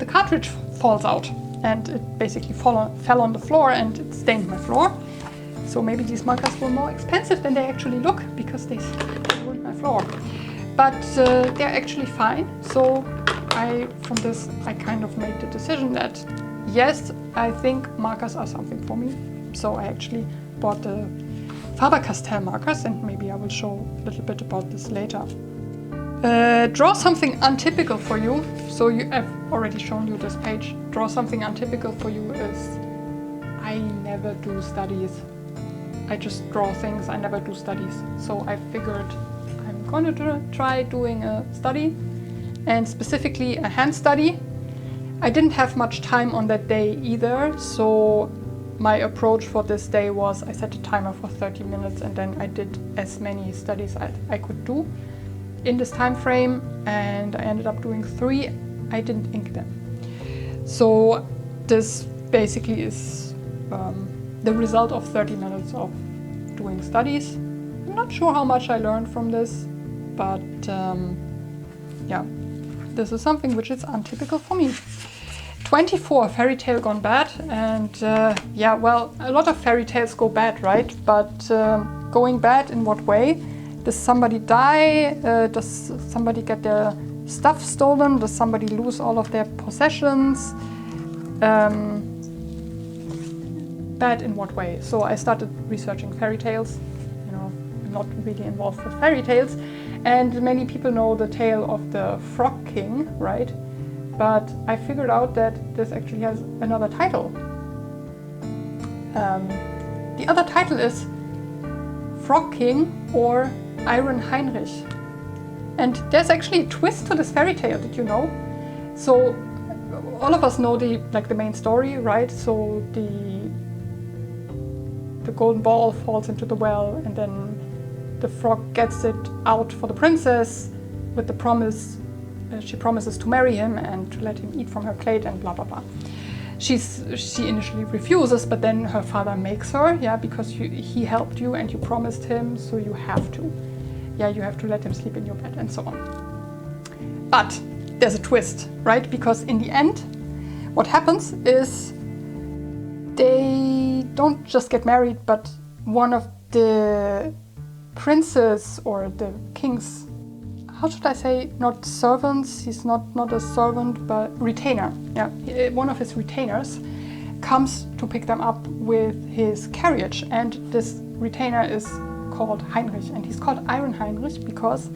cartridge falls out, and it basically fell on the floor and it stained my floor. So maybe these markers were more expensive than they actually look because they ruined my floor. But they're actually fine. So from this, I kind of made the decision that yes, I think markers are something for me. So I actually bought the Faber-Castell markers, and maybe I will show a little bit about this later. Draw something untypical for you. So I've already shown you this page. Draw something untypical for you is I never do studies. I just draw things, I never do studies. So I figured I'm going to try doing a study, and specifically a hand study. I didn't have much time on that day either, so my approach for this day was I set a timer for 30 minutes and then I did as many studies I could do in this time frame, and I ended up doing 3. I didn't ink them. So this basically is the result of 30 minutes of doing studies. I'm not sure how much I learned from this, but yeah, this is something which is untypical for me. 24, Fairytale gone bad, and yeah, well, a lot of fairy tales go bad, right? But going bad in what way? Does somebody die? Does somebody get their stuff stolen? Does somebody lose all of their possessions? Bad in what way? So I started researching fairy tales. You know, I'm not really involved with fairy tales, and many people know the tale of the Frog King, right? But I figured out that this actually has another title. The other title is Frog King or Iron Heinrich. And there's actually a twist to this fairy tale, did you know? So all of us know the main story, right? So the golden ball falls into the well, and then the frog gets it out for the princess with the promise. She promises to marry him and to let him eat from her plate and blah blah blah. She initially refuses, but then her father makes her, yeah, because he helped you and you promised him, so you have to. Yeah, you have to let him sleep in your bed and so on. But there's a twist, right? Because in the end, what happens is they don't just get married, but one of the princes or the king's, how should I say, not servants, he's not a servant, but retainer. Yeah, one of his retainers comes to pick them up with his carriage, and this retainer is called Heinrich, and he's called Iron Heinrich because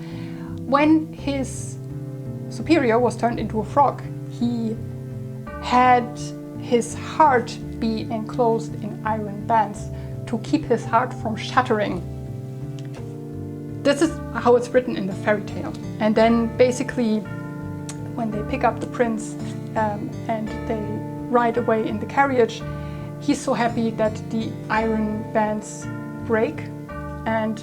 when his superior was turned into a frog, he had his heart be enclosed in iron bands to keep his heart from shattering. This is how it's written in the fairy tale. And then basically when they pick up the prince and they ride away in the carriage, he's so happy that the iron bands break, and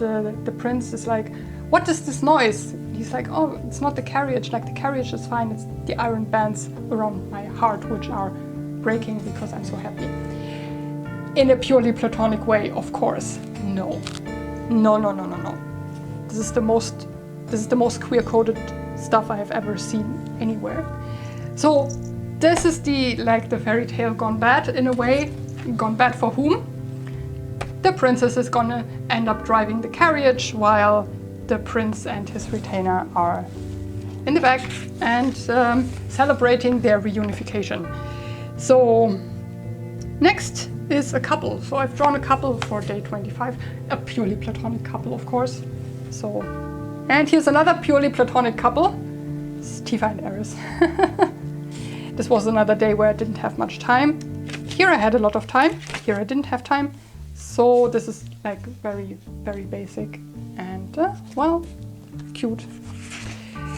the prince is like, what is this noise? He's like, oh, it's not the carriage, like the carriage is fine, it's the iron bands around my heart which are breaking because I'm so happy. In a purely platonic way, of course. No. This is the most queer-coded stuff I have ever seen anywhere. So this is the fairy tale gone bad in a way. Gone bad for whom? The princess is gonna end up driving the carriage while the prince and his retainer are in the back and celebrating their reunification. So next is a couple. So I've drawn a couple for day 25, a purely platonic couple, of course. So, and here's another purely platonic couple. It's Tifa and Eris. This was another day where I didn't have much time. Here I had a lot of time. Here I didn't have time. So this is like very, very basic and well, cute.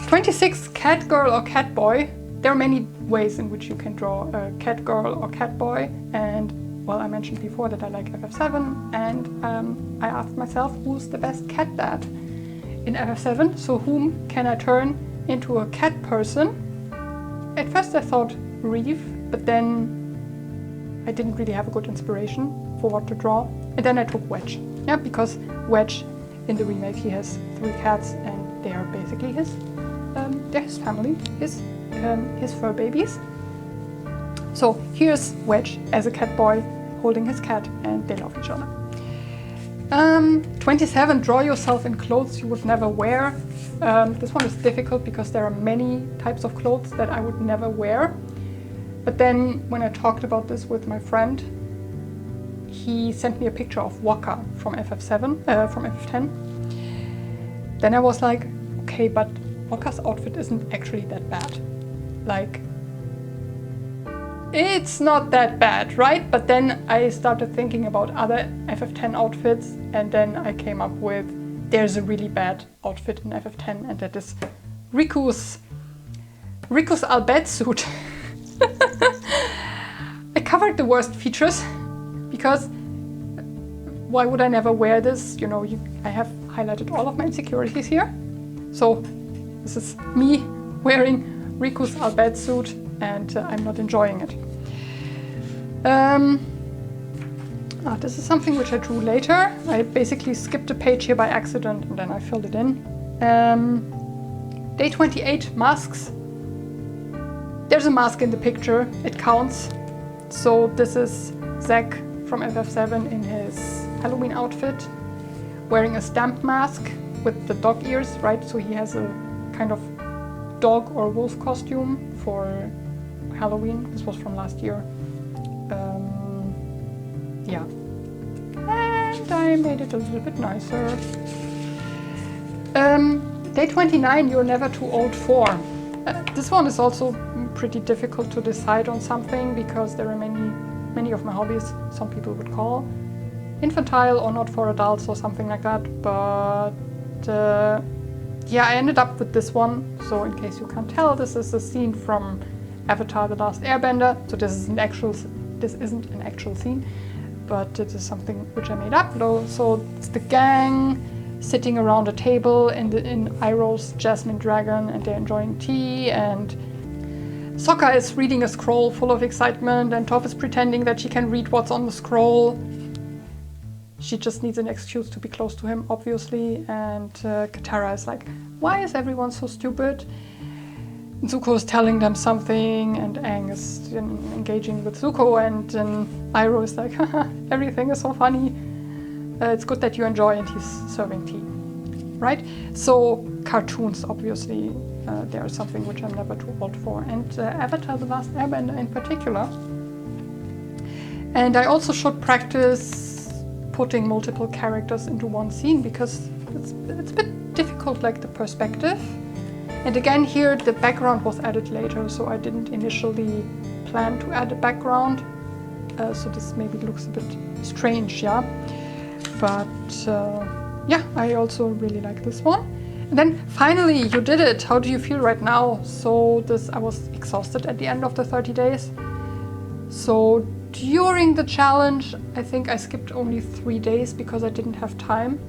26, Catgirl or Catboy. There are many ways in which you can draw a Catgirl or Catboy, and well, I mentioned before that I like FF7, and I asked myself who's the best cat dad in FF7, so whom can I turn into a cat person? At first I thought Reeve, but then I didn't really have a good inspiration for what to draw, and then I took Wedge. Yeah, because Wedge in the remake he has 3 cats and they are basically his family, his fur babies. So here's Wedge as a cat boy holding his cat, and they love each other. 27, draw yourself in clothes you would never wear. This one is difficult because there are many types of clothes that I would never wear. But then when I talked about this with my friend, he sent me a picture of Waka from from FF10. Then I was like, okay, but Waka's outfit isn't actually that bad. Like, it's not that bad, right? But then I started thinking about other FF10 outfits, and then I came up with, there's a really bad outfit in FF10, and that is Riku's Albed suit. I covered the worst features, because why would I never wear this? You know, I have highlighted all of my insecurities here. So this is me wearing Riku's Albed suit, and I'm not enjoying it. This is something which I drew later. I basically skipped a page here by accident and then I filled it in. Day 28, masks. There's a mask in the picture, it counts. So this is Zack from FF7 in his Halloween outfit, wearing a stamp mask with the dog ears, right? So he has a kind of dog or wolf costume for Halloween. This was from last year. Yeah. And I made it a little bit nicer. Day 29, you're never too old for. This one is also pretty difficult to decide on something because there are many of my hobbies some people would call infantile or not for adults or something like that. But yeah, I ended up with this one. So in case you can't tell, this is a scene from Avatar: The Last Airbender. So this isn't an actual scene, but it is something which I made up. So it's the gang sitting around a table in Iroh's Jasmine Dragon, and they're enjoying tea, and Sokka is reading a scroll full of excitement, and Toph is pretending that she can read what's on the scroll. She just needs an excuse to be close to him, obviously, and Katara is like, why is everyone so stupid? Zuko is telling them something, and Aang is engaging with Zuko, and Iroh is like, haha, everything is so funny. It's good that you enjoy, and he's serving tea, right? So cartoons, obviously, they are something which I'm never too old for, and Avatar: The Last Airbender in particular. And I also should practice putting multiple characters into one scene, because it's a bit difficult, like the perspective. And again, here the background was added later, so I didn't initially plan to add a background. So this maybe looks a bit strange, yeah? But yeah, I also really like this one. Then finally you did it. How do you feel right now? So I was exhausted at the end of the 30 days. So during the challenge, I think I skipped only 3 days because I didn't have time.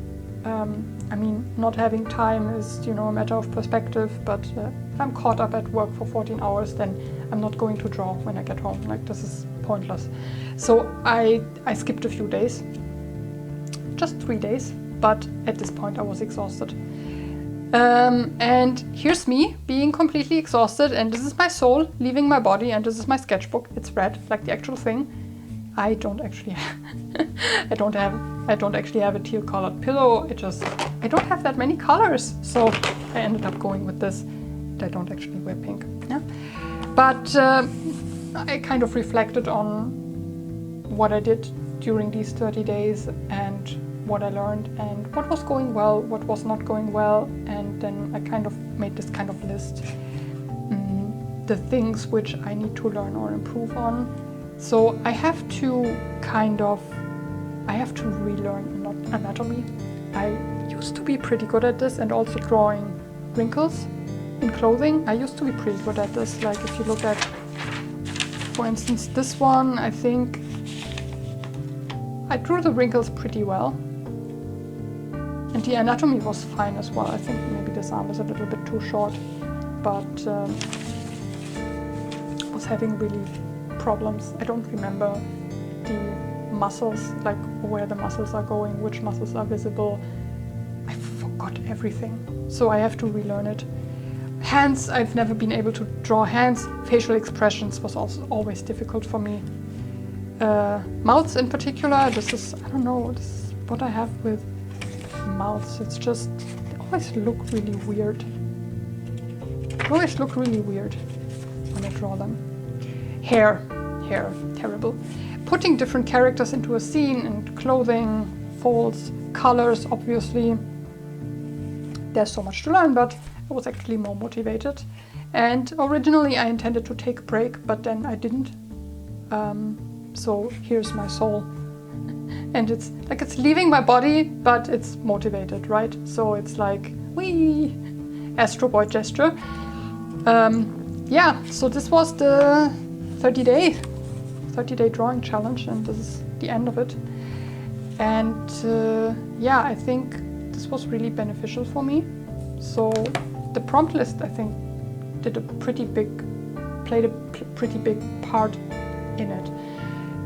I mean, not having time is, you know, a matter of perspective, but if I'm caught up at work for 14 hours, then I'm not going to draw when I get home. Like, this is pointless. So I skipped a few days, just 3 days, but at this point I was exhausted. And here's me being completely exhausted, and this is my soul leaving my body, and this is my sketchbook. It's red, like the actual thing. I don't actually I don't actually have a teal colored pillow. I don't have that many colors, so I ended up going with this. I don't actually wear pink. Yeah, but I kind of reflected on what I did during these 30 days and what I learned and what was going well, what was not going well, and then I kind of made this kind of list, the things which I need to learn or improve on. So I have to relearn anatomy. I used to be pretty good at this, and also drawing wrinkles in clothing. I used to be pretty good at this. Like, if you look at, for instance, this one, I think I drew the wrinkles pretty well. And the anatomy was fine as well. I think maybe this arm is a little bit too short, but I was having really problems. I don't remember the muscles, like where the muscles are going, which muscles are visible. I forgot everything, so I have to relearn it. Hands, I've never been able to draw hands. Facial expressions was also always difficult for me. Mouths in particular, this is what I have with mouths. It's just, they always look really weird. When I draw them. Hair, terrible. Putting different characters into a scene, and clothing, folds, colors, obviously. There's so much to learn, but I was actually more motivated. And originally I intended to take a break, but then I didn't. So here's my soul. And it's like it's leaving my body, but it's motivated, right? So it's like, wee, Astro Boy gesture. Yeah, so this was the 30-day drawing challenge, and this is the end of it. And yeah, I think this was really beneficial for me. So the prompt list, I think, played a pretty big part in it,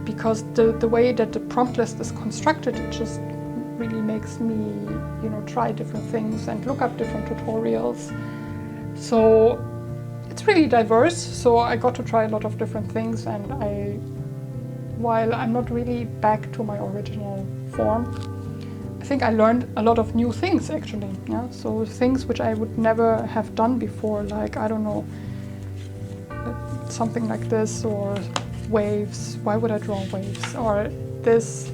because the way that the prompt list is constructed, it just really makes me, you know, try different things and look up different tutorials. So it's really diverse, so I got to try a lot of different things, and while I'm not really back to my original form, I think I learned a lot of new things actually. Yeah? So things which I would never have done before, like, I don't know, something like this, or waves. Why would I draw waves? Or this,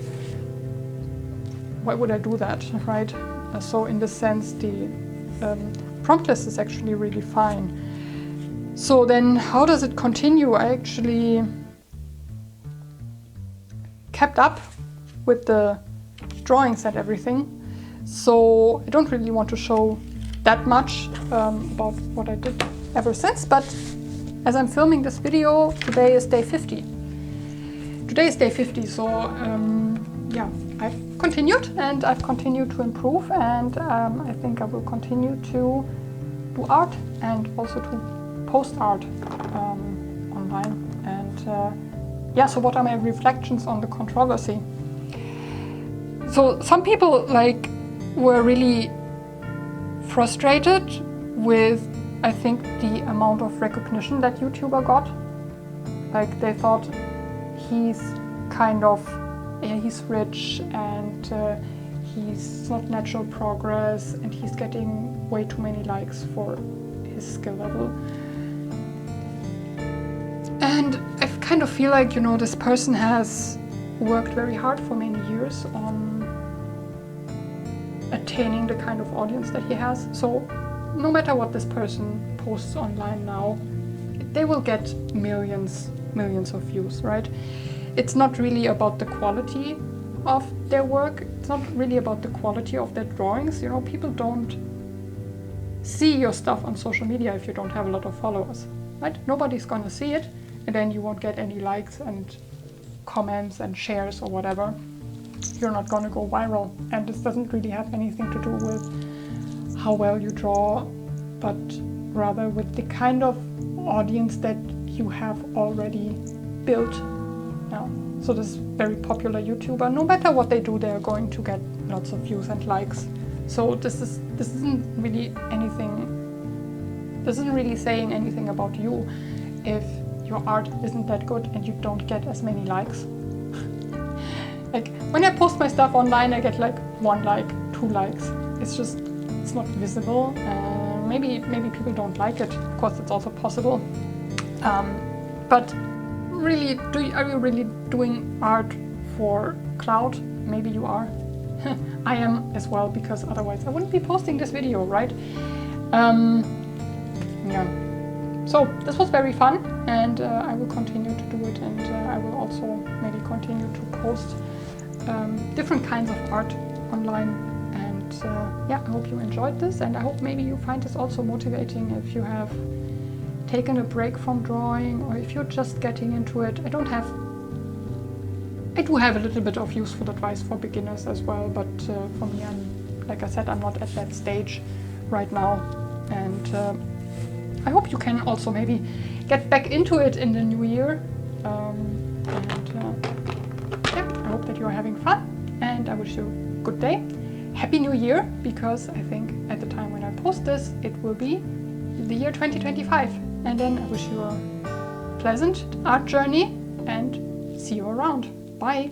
why would I do that, right? So in this sense, the prompt list is actually really fine. So then how does it continue? I actually kept up with the drawings and everything. So I don't really want to show that much about what I did ever since, but as I'm filming this video, today is day 50. So yeah, I've continued, and I've continued to improve, and I think I will continue to do art and also to post art online. And yeah, so what are my reflections on the controversy? So some people were really frustrated with, I think, the amount of recognition that YouTuber got. Like, they thought he's rich, and he's not natural progress, and he's getting way too many likes for his skill level. And I kind of feel like, you know, this person has worked very hard for many years on attaining the kind of audience that he has. So no matter what this person posts online now, they will get millions of views, right? It's not really about the quality of their work. It's not really about the quality of their drawings. You know, people don't see your stuff on social media if you don't have a lot of followers, right? Nobody's gonna see it, and then you won't get any likes and comments and shares or whatever. You're not gonna go viral, and this doesn't really have anything to do with how well you draw, but rather with the kind of audience that you have already built now. So this very popular YouTuber, no matter what they do, they're going to get lots of views and likes. So this isn't really anything, this isn't really saying anything about you if your art isn't that good and you don't get as many likes. Like when I post my stuff online, I get like 1 like, 2 likes. It's not visible. Maybe people don't like it. Of course, it's also possible. But really, are you really doing art for clout? Maybe you are. I am as well, because otherwise I wouldn't be posting this video, right? Yeah. So this was very fun, and I will continue to do it, and I will also maybe continue to post different kinds of art online. And yeah, I hope you enjoyed this, and I hope maybe you find this also motivating if you have taken a break from drawing, or if you're just getting into it. I do have a little bit of useful advice for beginners as well, but for me, like I said, I'm not at that stage right now, and I hope you can also maybe get back into it in the new year, and yeah, I hope that you're having fun, and I wish you a good day. Happy New Year, because I think at the time when I post this, it will be the year 2025. And then I wish you a pleasant art journey, and see you around. Bye!